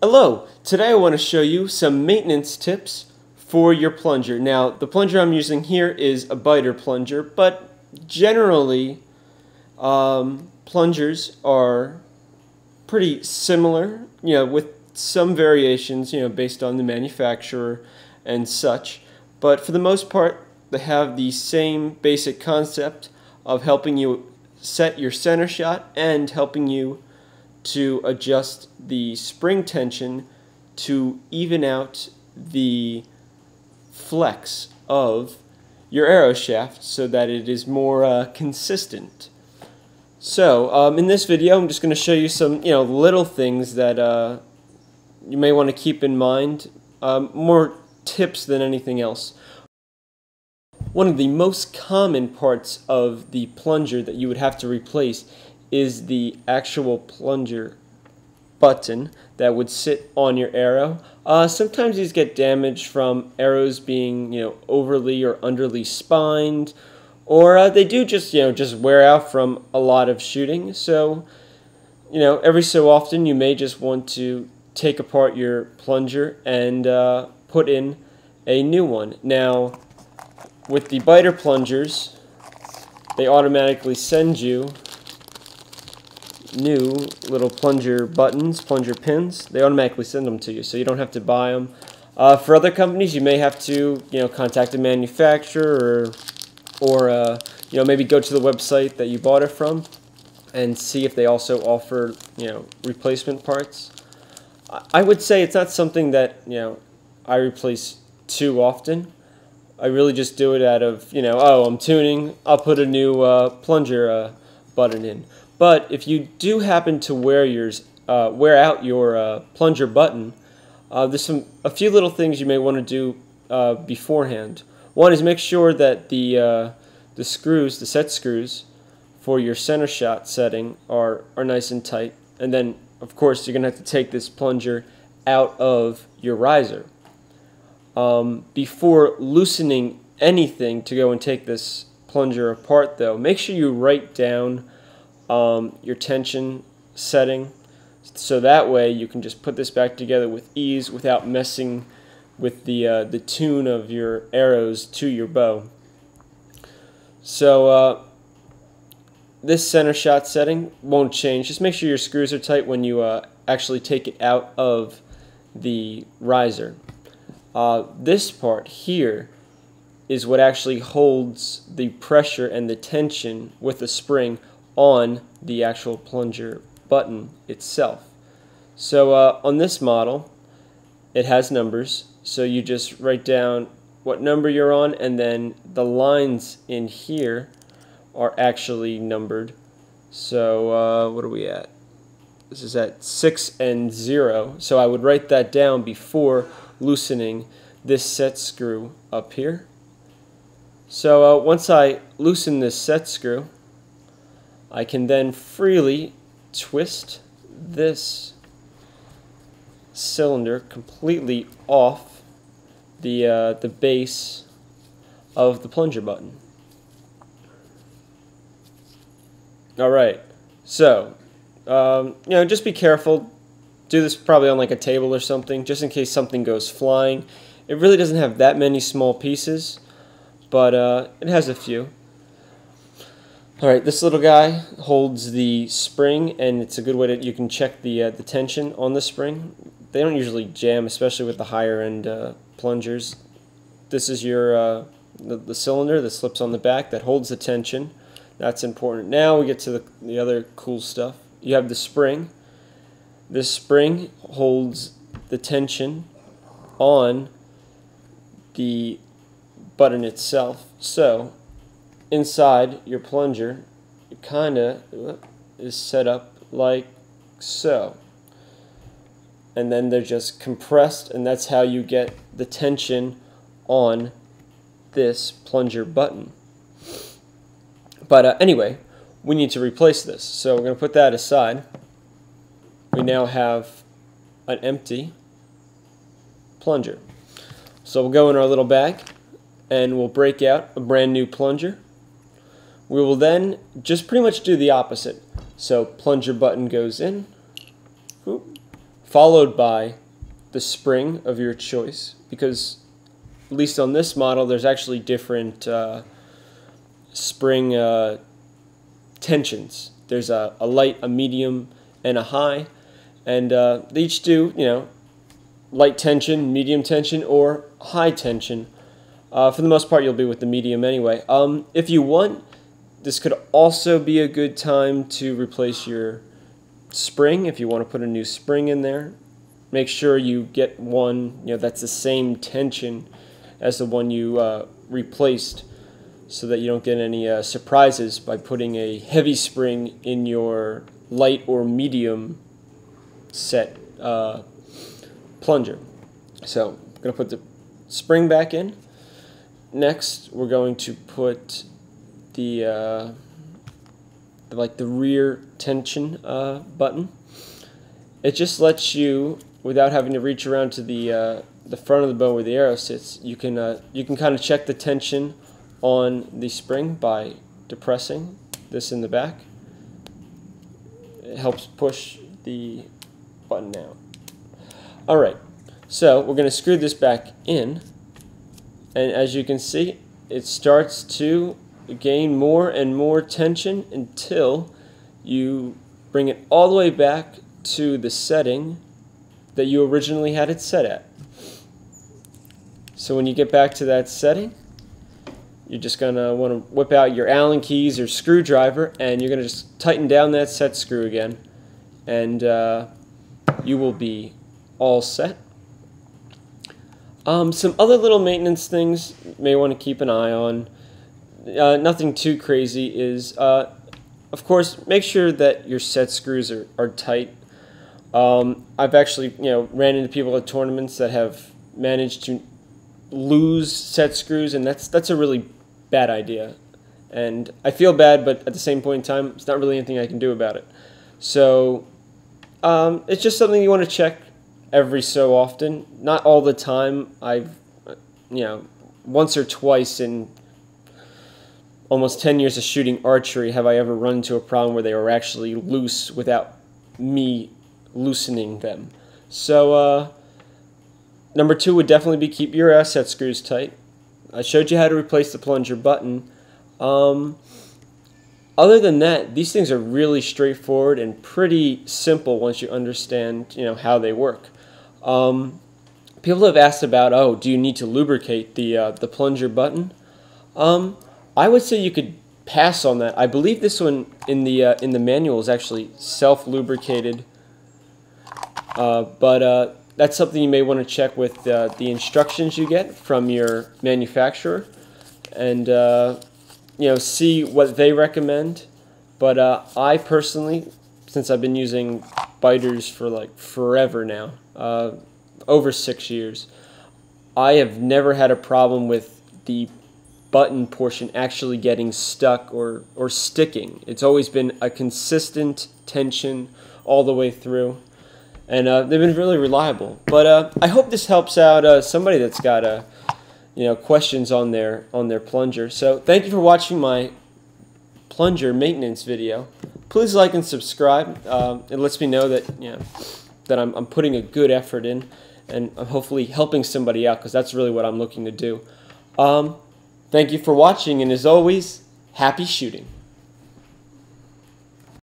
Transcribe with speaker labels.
Speaker 1: Hello, today I want to show you some maintenance tips for your plunger. Now, the plunger I'm using here is a biter plunger, but generally plungers are pretty similar, with some variations, based on the manufacturer and such. But for the most part, they have the same basic concept of helping you set your center shot and helping you to adjust the spring tension to even out the flex of your arrow shaft so that it is more consistent. So in this video I'm just going to show you some little things that you may want to keep in mind, more tips than anything else. One of the most common parts of the plunger that you would have to replace is the actual plunger button that would sit on your arrow. Sometimes these get damaged from arrows being overly or underly spined, or they do just wear out from a lot of shooting. So every so often you may just want to take apart your plunger and put in a new one. Now with the biter plungers, they automatically send you new little plunger buttons, plunger pins. They automatically send them to you, so you don't have to buy them. For other companies, you may have to contact the manufacturer or maybe go to the website that you bought it from and see if they also offer replacement parts. I would say it's not something that I replace too often. I really just do it out of oh, I'm tuning, I'll put a new plunger button in. But if you do happen to wear out your plunger button, there's a few little things you may want to do beforehand. One is make sure that the screws, the set screws for your center shot setting are nice and tight. And then, of course, you're going to have to take this plunger out of your riser. Before loosening anything to go and take this plunger apart, though, make sure you write down your tension setting, so that way you can just put this back together with ease without messing with the tune of your arrows to your bow. So this center shot setting won't change. Just make sure your screws are tight when you actually take it out of the riser. This part here is what actually holds the pressure and the tension with the spring on the actual plunger button itself. So on this model, it has numbers, so you just write down what number you're on, and then the lines in here are actually numbered. So what are we at? This is at 6 and 0, so I would write that down before loosening this set screw up here. So once I loosen this set screw, I can then freely twist this cylinder completely off the base of the plunger button. Alright, so just be careful. Do this probably on like a table or something, just in case something goes flying. It really doesn't have that many small pieces, but it has a few. Alright, this little guy holds the spring, and it's a good way you can check the tension on the spring. They don't usually jam, especially with the higher end plungers. This is your the cylinder that slips on the back that holds the tension. That's important. Now we get to the other cool stuff. You have the spring. This spring holds the tension on the button itself. So inside your plunger, it kind of is set up like so, and then they're just compressed, and that's how you get the tension on this plunger button. But anyway, we need to replace this, so we're going to put that aside. We now have an empty plunger, so we'll go in our little bag and we'll break out a brand new plunger. We will then just pretty much do the opposite. So plunger button goes in, followed by the spring of your choice, because at least on this model there's actually different spring tensions. There's a light, a medium, and a high, and they each do, you know, light tension, medium tension, or high tension. For the most part, you'll be with the medium anyway. If you want, this could also be a good time to replace your spring. If you want to put a new spring in there, make sure you get one, you know, that's the same tension as the one you replaced, so that you don't get any surprises by putting a heavy spring in your light or medium set plunger. So I'm going to put the spring back in. Next, we're going to put the rear tension button. It just lets you, without having to reach around to the front of the bow where the arrow sits, you can kind of check the tension on the spring by depressing this in the back. It helps push the button out. All right, so we're going to screw this back in. And as you can see, it starts to gain more and more tension until you bring it all the way back to the setting that you originally had it set at. So when you get back to that setting, you're just going to want to whip out your Allen keys or screwdriver, and you're going to just tighten down that set screw again, and you will be all set. Some other little maintenance things you may want to keep an eye on. Nothing too crazy is, of course, make sure that your set screws are tight. I've actually, you know, ran into people at tournaments that have managed to lose set screws, and that's a really bad idea. And I feel bad, but at the same point in time, it's not really anything I can do about it. So it's just something you want to check every so often, not all the time. I've, you know, once or twice in almost 10 years of shooting archery have I ever run into a problem where they were actually loose without me loosening them. So number 2 would definitely be keep your set screws tight. I showed you how to replace the plunger button. Other than that, these things are really straightforward and pretty simple once you understand, you know, how they work. People have asked about, oh, do you need to lubricate the plunger button? I would say you could pass on that. I believe this one in the manual is actually self-lubricated, but that's something you may want to check with the instructions you get from your manufacturer, and you know, see what they recommend. But I personally, since I've been using biters for like forever now, over 6 years, I have never had a problem with the button portion actually getting stuck or sticking. It's always been a consistent tension all the way through, and they've been really reliable. But I hope this helps out somebody that's got you know, questions on their plunger. So thank you for watching my plunger maintenance video. Please like and subscribe. It lets me know that, you know, that I'm putting a good effort in, and I'm hopefully helping somebody out, because that's really what I'm looking to do. Thank you for watching, and as always, happy shooting.